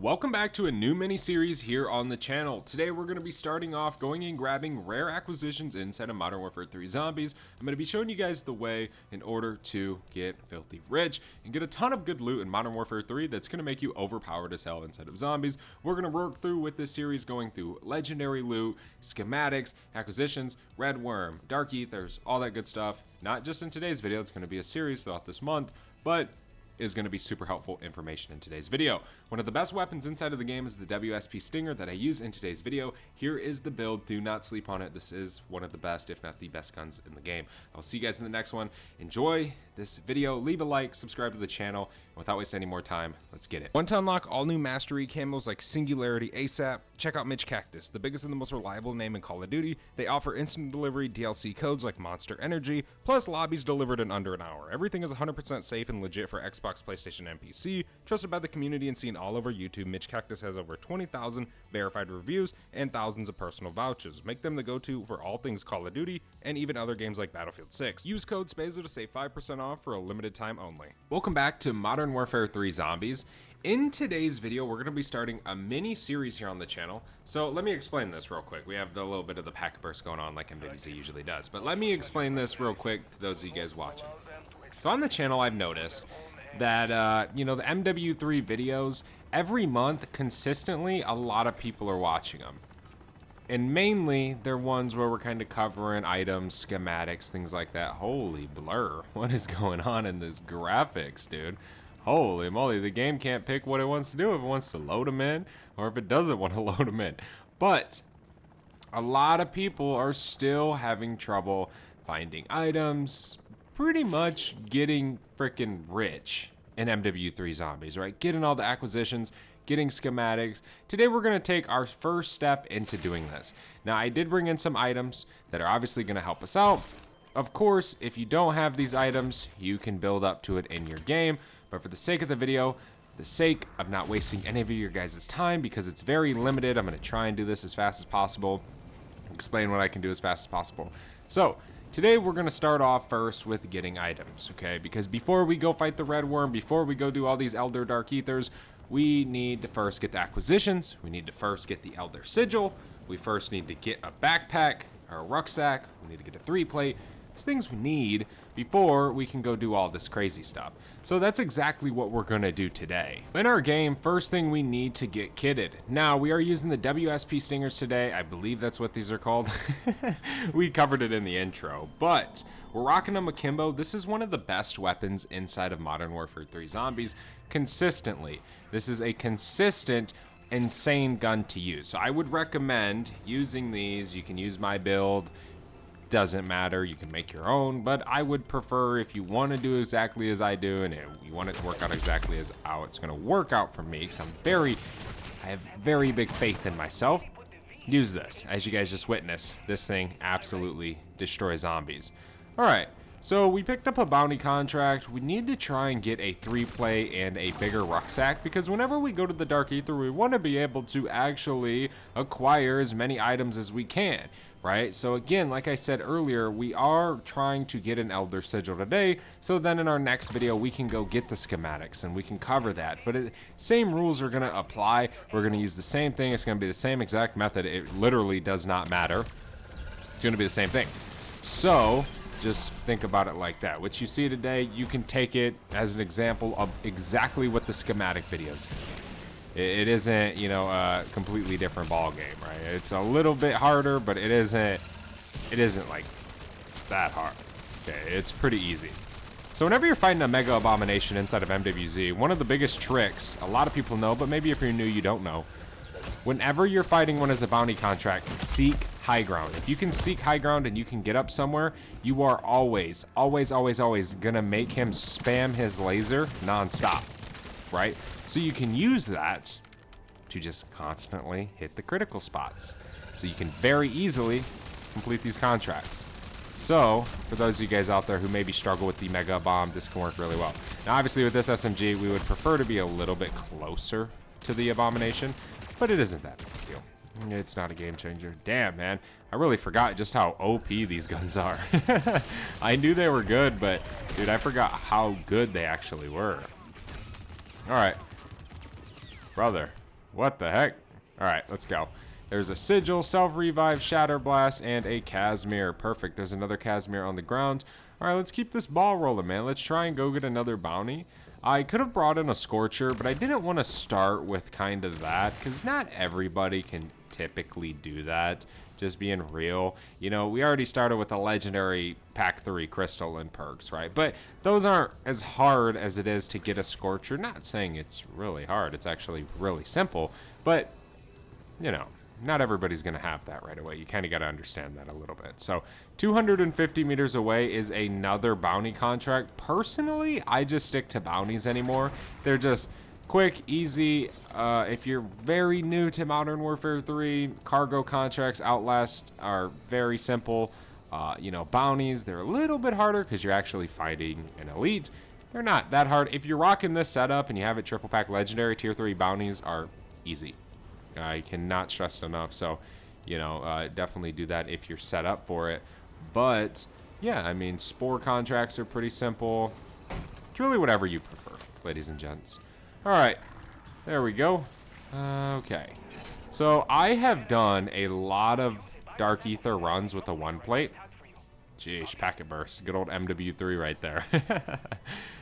Welcome back to a new mini-series here on the channel. Today we're going to be starting off going and grabbing rare acquisitions inside of Modern Warfare 3 Zombies. I'm going to be showing you guys the way in order to get filthy rich and get a ton of good loot in Modern Warfare 3 that's going to make you overpowered as hell inside of Zombies. We're going to work through with this series going through legendary loot, schematics, acquisitions, red worm, dark ethers, all that good stuff. Not just in today's video, it's going to be a series throughout this month, but is going to be super helpful information in today's video. One of the best weapons inside of the game is the WSP Stinger that I use in today's video. Here is the build. Do not sleep on it. This is one of the best, if not the best guns in the game. I'll see you guys in the next one. Enjoy this video. Leave a like, subscribe to the channel. And without wasting any more time, let's get it. Want to unlock all new mastery camos like Singularity ASAP? Check out SCHEMATICs, the biggest and the most reliable name in Call of Duty. They offer instant delivery DLC codes like Monster Energy, plus lobbies delivered in under an hour. Everything is 100% safe and legit for Xbox, PlayStation, and PC. Trusted by the community and seen all over YouTube, SCHEMATICs has over 20,000 verified reviews and thousands of personal vouchers. Make them the go-to for all things Call of Duty and even other games like Battlefield 6. Use code SPAZO to save 5% off for a limited time only. Welcome back to Modern Warfare 3 Zombies. In today's video, we're going to be starting a mini series here on the channel. So let me explain this real quick. We have a little bit of the pack burst going on like MWZ usually does, but let me explain this real quick to those of you guys watching. So on the channel, I've noticed that, the MW3 videos, every month, consistently, a lot of people are watching them. And mainly, they're ones where we're kind of covering items, schematics, things like that. Holy blur. What is going on in this graphics, dude? Holy moly, the game can't pick what it wants to do, if it wants to load them in, or if it doesn't want to load them in. But a lot of people are still having trouble finding items, pretty much getting freaking rich in MW3 Zombies, right? Getting all the acquisitions, getting schematics. Today we're going to take our first step into doing this. Now, I did bring in some items that are obviously going to help us out. Of course, if you don't have these items, you can build up to it in your game. But for the sake of the video, the sake of not wasting any of your guys' time, because it's very limited, I'm going to try and do this as fast as possible, explain what I can do as fast as possible. So today we're going to start off first with getting items, okay? Because before we go fight the red worm, before we go do all these Elder Dark Ethers, we need to first get the acquisitions, we need to first get the Elder Sigil, we first need to get a backpack or a rucksack, we need to get a 3-plate. There's things we need before we can go do all this crazy stuff. So that's exactly what we're gonna do today. In our game, first thing we need to get kitted. Now, we are using the WSP Stingers today. I believe that's what these are called. We covered it in the intro, but we're rocking them akimbo. This is one of the best weapons inside of Modern Warfare 3 Zombies consistently. This is a consistent, insane gun to use. So I would recommend using these. You can use my build. Doesn't matter, you can make your own, but I would prefer, if you want to do exactly as I do and you want it to work out exactly as how it's going to work out for me, because I have very big faith in myself, use this. As you guys just witnessed, this thing absolutely destroys zombies. All right, so we picked up a bounty contract. We need to try and get a 3-play and a bigger rucksack, because whenever we go to the Dark Aether, we want to be able to actually acquire as many items as we can. Right? So again, like I said earlier, we are trying to get an Elder Sigil today, so then in our next video we can go get the schematics and we can cover that. But same rules are going to apply. We're going to use the same thing. It's going to be the same exact method. It literally does not matter. It's going to be the same thing. So just think about it like that. What you see today, you can take it as an example of exactly what the schematic videos do. It isn't, a completely different ball game, right? It's a little bit harder, but it isn't like that hard. Okay, it's pretty easy. So whenever you're fighting a Mega Abomination inside of MWZ, one of the biggest tricks, a lot of people know, but maybe if you're new, you don't know. Whenever you're fighting one as a bounty contract, seek high ground. If you can seek high ground and you can get up somewhere, you are always gonna make him spam his laser nonstop, right? So you can use that to just constantly hit the critical spots. So you can very easily complete these contracts. So for those of you guys out there who maybe struggle with the Mega Bomb, this can work really well. Now obviously with this SMG, we would prefer to be a little bit closer to the Abomination, but it isn't that big a deal. It's not a game changer. Damn, man. I really forgot just how OP these guns are. I knew they were good, but dude, I forgot how good they actually were. All right. Brother, What the heck? All right, let's go. There's a Sigil, Self-Revive, Shatter Blast, and a Casimir. Perfect. There's another Casimir on the ground. All right, let's keep this ball rolling, man. Let's try and go get another bounty. I could have brought in a Scorcher, but I didn't want to start with kind of that, because not everybody can typically do that. Just being real. You know, we already started with a legendary Pack 3 Crystal and perks, right? But those aren't as hard as it is to get a Scorcher. Not saying it's really hard. It's actually really simple. But, you know, not everybody's going to have that right away. You kind of got to understand that a little bit. So 250 meters away is another bounty contract. Personally, I just stick to bounties anymore. They're just quick, easy. If you're very new to Modern Warfare 3, cargo contracts, Outlast are very simple. You know, bounties, they're a little bit harder because you're actually fighting an elite. They're not that hard. If you're rocking this setup and you have it triple pack legendary, tier 3 bounties are easy. I cannot stress it enough. So, you know, definitely do that if you're set up for it. But, yeah, I mean, Spore contracts are pretty simple. It's really whatever you prefer, ladies and gents. All right, there we go. Okay, so I have done a lot of Dark Aether runs with a 1 plate. Jeez, packet burst. Good old MW3 right there.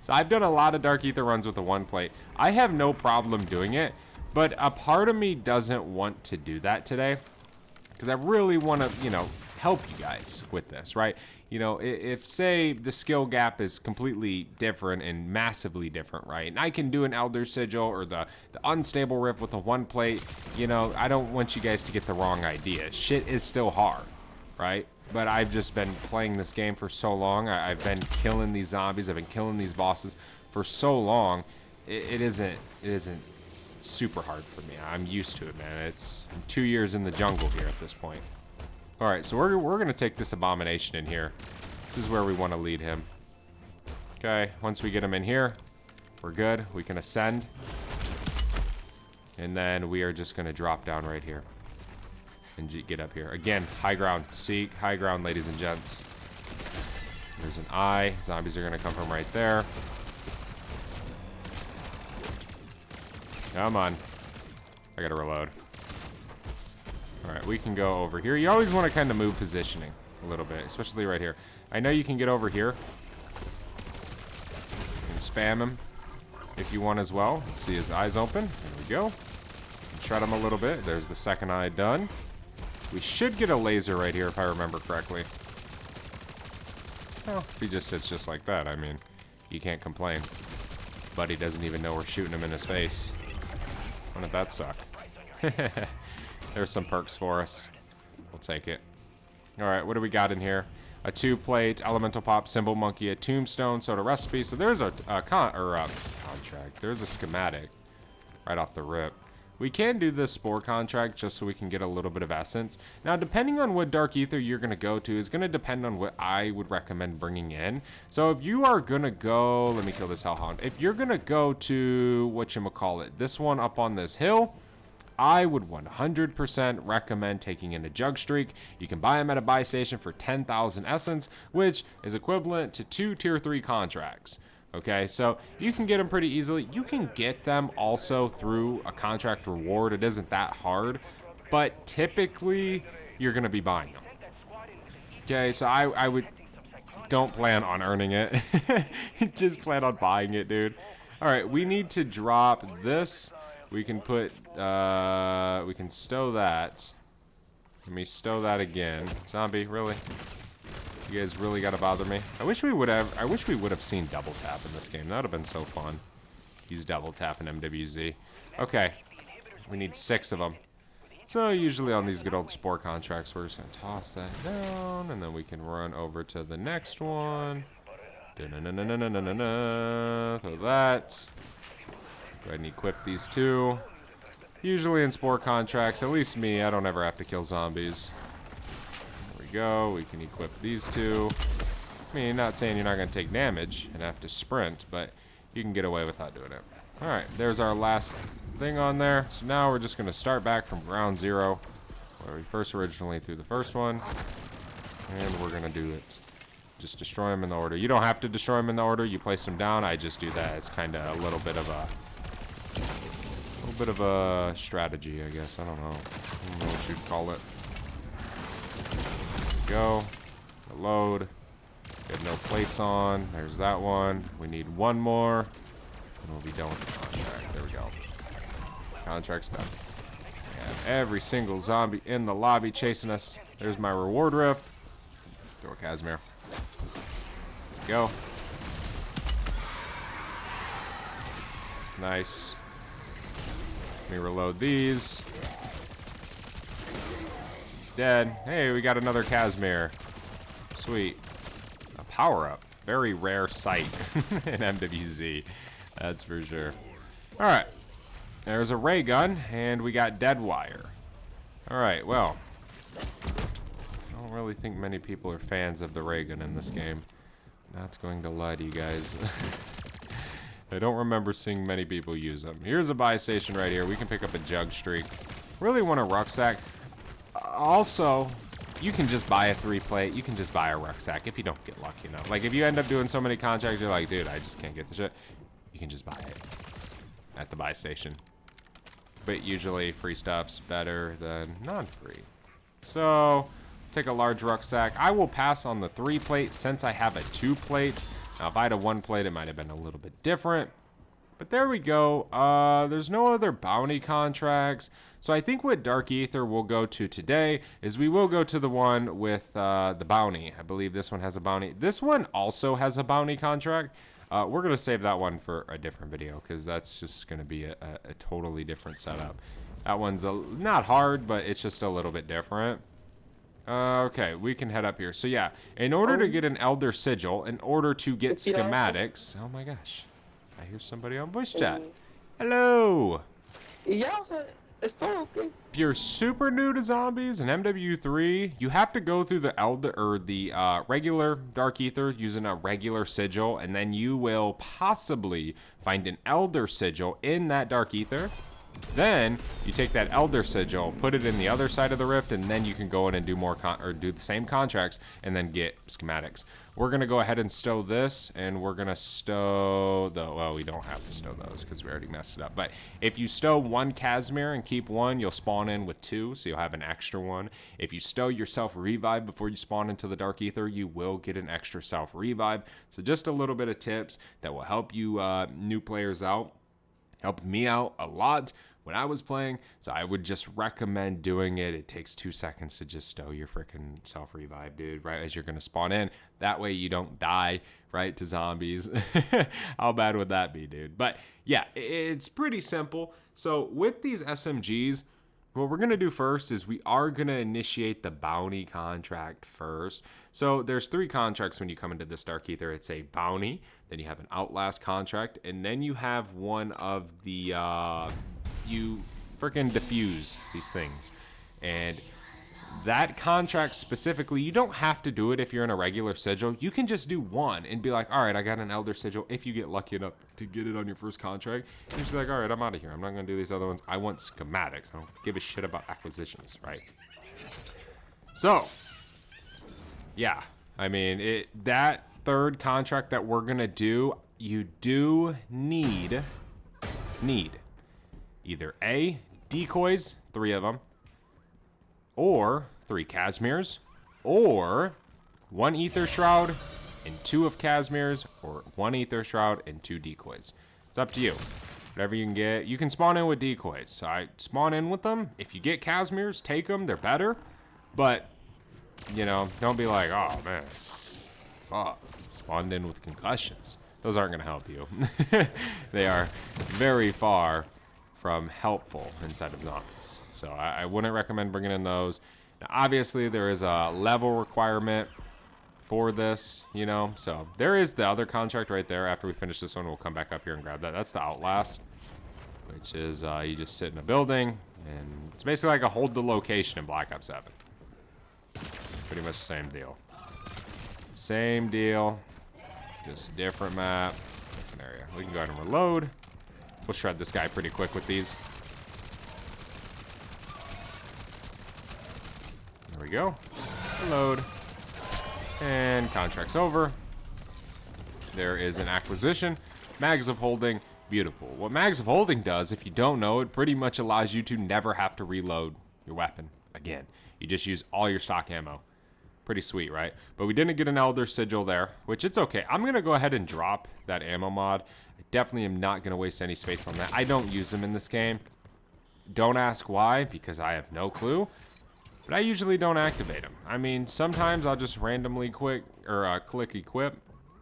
So I've done a lot of Dark Aether runs with a 1 plate. I have no problem doing it, but a part of me doesn't want to do that today because I really want to, you know, help you guys with this, right? You know, if say the skill gap is completely different and massively different, right? And I can do an Elder Sigil or the unstable rift with a 1 plate, you know, I don't want you guys to get the wrong idea. Shit is still hard, right? But I've just been playing this game for so long. I've been killing these zombies. I've been killing these bosses for so long. It isn't super hard for me. I'm used to it, man. I'm 2 years in the jungle here at this point. All right, so we're gonna take this abomination in here. This is where we want to lead him. Okay, once we get him in here, we're good. We can ascend, and then we are just gonna drop down right here and get up here again. High ground, seek high ground, ladies and gents. There's an eye. Zombies are gonna come from right there. Come on, I gotta reload. All right, we can go over here. You always want to kind of move positioning a little bit, especially right here. I know you can get over here and spam him if you want as well. Let's see his eyes open. There we go. Shred him a little bit. There's the second eye done. We should get a laser right here if I remember correctly. Well, if he just sits just like that, I mean, you can't complain. Buddy doesn't even know we're shooting him in his face. Wouldn't that suck? There's some perks for us. We'll take it. All right, what do we got in here? A 2 plate, elemental pop, symbol monkey, a tombstone, soda recipe. So there's a contract. There's a schematic right off the rip. We can do this spore contract just so we can get a little bit of essence. Now, depending on what Dark Aether you're going to go to is going to depend on what I would recommend bringing in. So if you are going to go, let me kill this hellhound. If you're going to go to, whatchamacallit, this one up on this hill, I would 100% recommend taking in a Jug Streak. You can buy them at a buy station for 10,000 essence, which is equivalent to 2 tier 3 contracts. Okay, so you can get them pretty easily. You can get them also through a contract reward. It isn't that hard, but typically you're going to be buying them. Okay, so I don't plan on earning it. Just plan on buying it, dude. All right, we need to drop this. We can put, we can stow that. Let me stow that again. Zombie, really? You guys really gotta bother me? I wish we would have seen double tap in this game. That would have been so fun. Use double tap in MWZ. Okay. We need 6 of them. So usually on these good old spore contracts, we're just gonna toss that down, and then we can run over to the next one. Throw that. Go ahead and equip these 2. Usually in spore contracts, at least me, I don't ever have to kill zombies. There we go. We can equip these 2. I mean, not saying you're not going to take damage and have to sprint, but you can get away without doing it. All right, there's our last thing on there. So now we're just going to start back from ground 0, where we first originally threw the first one, and we're going to do it. Just destroy them in the order. You don't have to destroy them in the order. You place them down. I just do that. It's kind of a little bit bit of a strategy, I guess. I don't know what you'd call it. There we go. Load. We have no plates on. There's that one. We need one more. And we'll be done with the contract. There we go. Contract's done. And every single zombie in the lobby chasing us. There's my reward rift. Throw a Casimir. There we go. Nice. Let me reload these. He's dead. Hey, we got another Casimir. Sweet. A power-up. Very rare sight in MWZ. That's for sure. Alright. There's a ray gun, and we got dead wire. Alright, well. I don't really think many people are fans of the ray gun in this game. Not going to lie to you guys. I don't remember seeing many people use them. Here's a buy station right here. We can pick up a jug streak. Really want a rucksack. Also, you can just buy a 3-plate. You can just buy a rucksack if you don't get lucky enough. Like, if you end up doing so many contracts, you're like, dude, I just can't get the shit. You can just buy it at the buy station. But usually, free stuff's better than non-free. So, take a large rucksack. I will pass on the 3-plate since I have a 2-plate. Now, if I had a 1-plate, it might have been a little bit different. But there we go. There's no other bounty contracts. So I think what Dark Aether we'll go to today is we will go to the one with the bounty. I believe this one has a bounty. This one also has a bounty contract. We're going to save that one for a different video because that's just going to be a totally different setup. That one's not hard, but it's just a little bit different. Okay, we can head up here. So yeah, in order to get an Elder Sigil, in order to get schematics... Oh my gosh. I hear somebody on voice chat. Hello! Yeah, estoy okay. If you're super new to zombies and MW3, you have to go through the regular Dark Aether using a regular sigil, and then you will possibly find an Elder Sigil in that Dark Aether. Then you take that Elder Sigil, put it in the other side of the rift, and then you can go in and do more do the same contracts and then get schematics. We're gonna go ahead and stow this, and we're gonna stow the. Well, we don't have to stow those because we already messed it up. But if you stow one Casimir and keep one, you'll spawn in with 2, so you'll have an extra one. If you stow your self revive before you spawn into the Dark Aether, you will get an extra self revive. So just a little bit of tips that will help you new players out. Helped me out a lot when I was playing, so I would just recommend doing it. It takes 2 seconds to just stow your freaking self-revive, dude, right as you're gonna spawn in. That way you don't die, right, to zombies. How bad would that be, dude? But yeah, it's pretty simple. So with these SMGs, what we're gonna do first is we are gonna initiate the bounty contract first. So there's 3 contracts when you come into this Dark Aether. It's a bounty, then you have an Outlast contract, and then you have one of the you freaking defuse these things. And that contract specifically, you don't have to do it if you're in a regular sigil. You can just do one and be like, all right, I got an Elder Sigil. If you get lucky enough to get it on your first contract, you just be like, all right, I'm out of here. I'm not going to do these other ones. I want schematics. I don't give a shit about acquisitions, right? So, yeah. I mean, that 3rd contract that we're going to do, you do need either A, decoys, 3 of them, or 3 Casimirs, or 1 Aether Shroud and 2 of Casimirs, or 1 Aether Shroud and 2 decoys. It's up to you. Whatever you can get. You can spawn in with decoys. So I spawn in with them. If you get Casimirs, take them. They're better. But, you know, don't be like, oh, man. Fuck. Spawned in with concussions. Those aren't going to help you. They are very far from helpful inside of zombies. So I wouldn't recommend bringing in those. Now, obviously, there is a level requirement for this, you know. So there is the other contract right there. After we finish this one, we'll come back up here and grab that. That's the Outlast, which is you just sit in a building, and it's basically like a hold the location in Black Ops 7. Pretty much the same deal. Same deal, just different map, different area. We can go ahead and reload. We'll shred this guy pretty quick with these. There we go. Reload. And contract's over. There is an acquisition. Mags of holding. Beautiful. What Mags of Holding does, if you don't know, it pretty much allows you to never have to reload your weapon again. You just use all your stock ammo. Pretty sweet, right? But we didn't get an Elder Sigil there, which it's okay. I'm going to go ahead and drop that ammo mod. I definitely am not going to waste any space on that. I don't use them in this game. Don't ask why, because I have no clue. But I usually don't activate them. I mean, sometimes I'll just randomly click equip,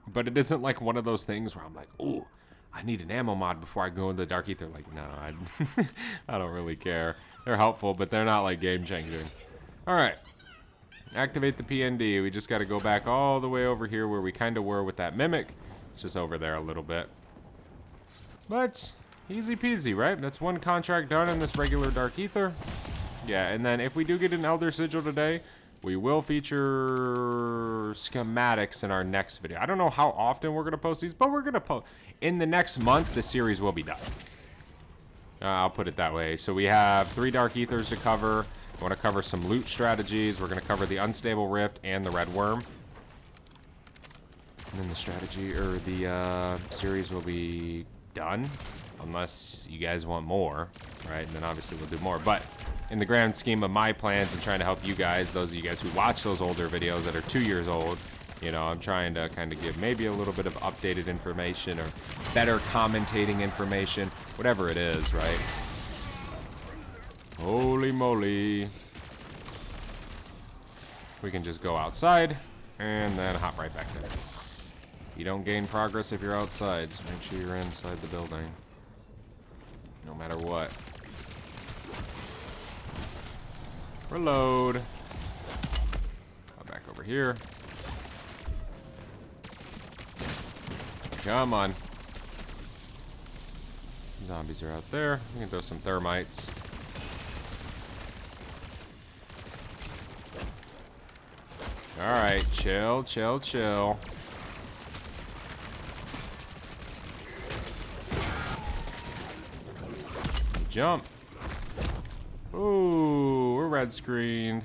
but it isn't like one of those things where I'm like, ooh, I need an ammo mod before I go into the Dark Aether. Like, no, I don't really care. They're helpful, but they're not like game changing. All right. Activate the PND. We just got to go back all the way over here where we kind of were with that Mimic. It's just over there a little bit. But easy peasy, right? That's one contract done in this regular Dark Aether. Yeah, and then if we do get an Elder Sigil today, we will feature schematics in our next video. I don't know how often we're going to post these, but we're going to post. In the next month, the series will be done. I'll put it that way. So we have 3 Dark Aethers to cover. I want to cover some loot strategies. We're going to cover the Unstable Rift and the Red Worm. And then the strategy, or the series will be done. Unless you guys want more, right? And then obviously we'll do more. But in the grand scheme of my plans and trying to help you guys, those of you guys who watch those older videos that are 2 years old, you know, I'm trying to kind of give maybe a little bit of updated information or better commentating information, whatever it is, right? Holy moly. We can just go outside and then hop right back there. You don't gain progress if you're outside, so make sure you're inside the building. No matter what. Reload. Hop back over here. Come on. Zombies are out there. We can throw some thermites. Alright, chill, chill, chill. Jump. Ooh, we're red screened.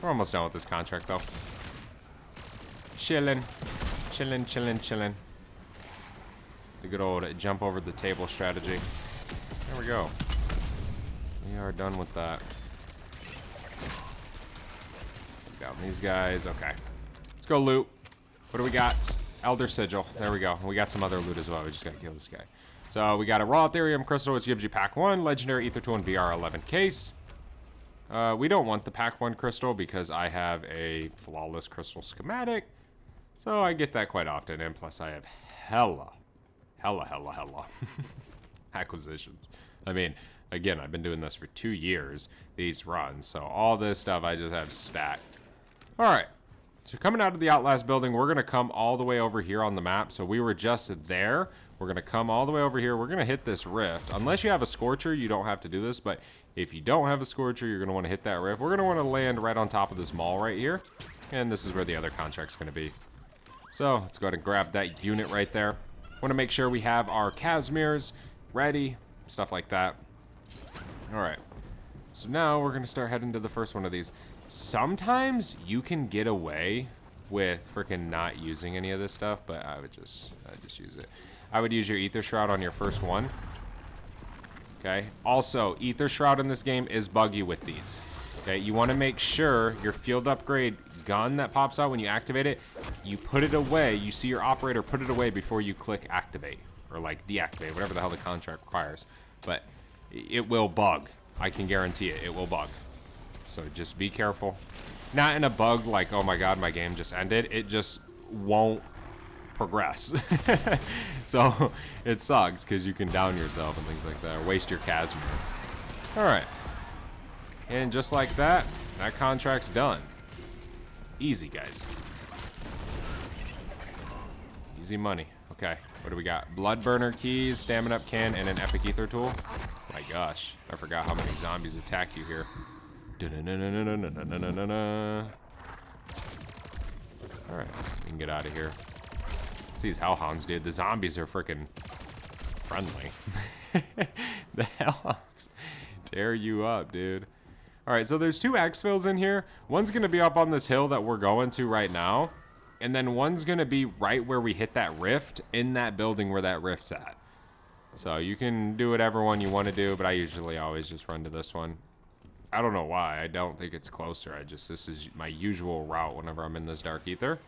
We're almost done with this contract, though. Chillin'. Chillin', chillin', chillin'. The good old jump over the table strategy. There we go. We are done with that. Got these guys. Okay. Let's go loot. What do we got? Elder Sigil. There we go. We got some other loot as well. We just gotta kill this guy. So we got a raw Ethereum crystal, which gives you pack 1, legendary Aether tool, and VR11 case. We don't want the pack 1 crystal because I have a flawless crystal schematic. So I get that quite often, and plus I have hella acquisitions. I mean, again, I've been doing this for 2 years, these runs, so all this stuff I just have stacked. Alright, so coming out of the Outlast building, we're going to come all the way over here on the map. So we were just there. We're going to come all the way over here. We're going to hit this rift. Unless you have a Scorcher, you don't have to do this, but if you don't have a Scorcher, you're going to want to hit that rift. We're going to want to land right on top of this mall right here, and this is where the other contract's going to be. So let's go ahead and grab that unit right there. Want to make sure we have our Casimirs ready, stuff like that. All right, so now we're going to start heading to the first one of these. Sometimes you can get away with freaking not using any of this stuff, but I'd just use it. I would use your Aether Shroud on your first one. Okay. Also, Aether Shroud in this game is buggy with these. Okay. You want to make sure your field upgrade gun that pops out when you activate it, you put it away. You see your operator put it away before you click activate or like deactivate, whatever the hell the contract requires. But it will bug. I can guarantee it. It will bug. So just be careful. Not in a bug like, oh my god, my game just ended. It just won't progress. So it sucks because you can down yourself and things like that, or waste your Casimir. Alright. And just like that, that contract's done. Easy, guys. Easy money. Okay, what do we got? Blood burner keys, stamina up can, and an epic Aether tool. My gosh, I forgot how many zombies attack you here. Alright, we can get out of here. Let's see these hellhounds, dude. The zombies are freaking friendly. The hellhounds tear you up, dude. Alright, so there's 2 exfils in here. One's going to be up on this hill that we're going to right now. and then one's gonna be right where we hit that rift, in that building where that rift's at. So you can do whatever one you want to do, but I usually always just run to this one. I don't know why. I don't think it's closer. This is my usual route whenever I'm in this dark ether.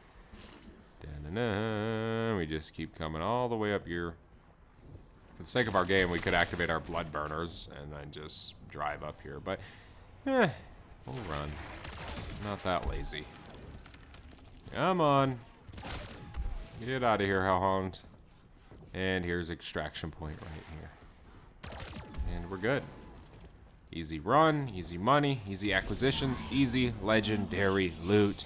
Da-na-na. We just keep coming all the way up here. For the sake of our game, we could activate our blood burners and then just drive up here, but we'll run. Not that lazy. Come on. Get out of here, Hellhound. And here's extraction point right here. And we're good. Easy run, easy money, easy acquisitions, easy legendary loot.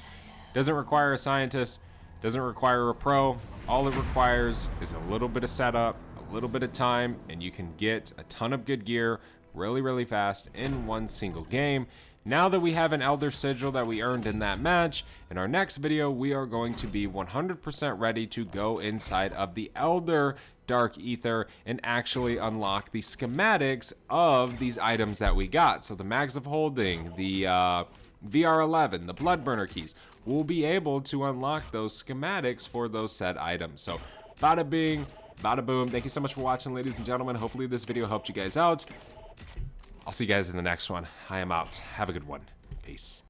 Doesn't require a scientist, doesn't require a pro. All it requires is a little bit of setup, a little bit of time, and you can get a ton of good gear really, really fast in one single game. Now that we have an Elder Sigil that we earned in that match, in our next video, we are going to be 100% ready to go inside of the Elder Dark Ether and actually unlock the schematics of these items that we got. So the Mags of Holding, the VR11, the Bloodburner keys, we'll be able to unlock those schematics for those said items. So bada bing, bada boom. Thank you so much for watching, ladies and gentlemen. Hopefully this video helped you guys out. I'll see you guys in the next one. I am out. Have a good one. Peace.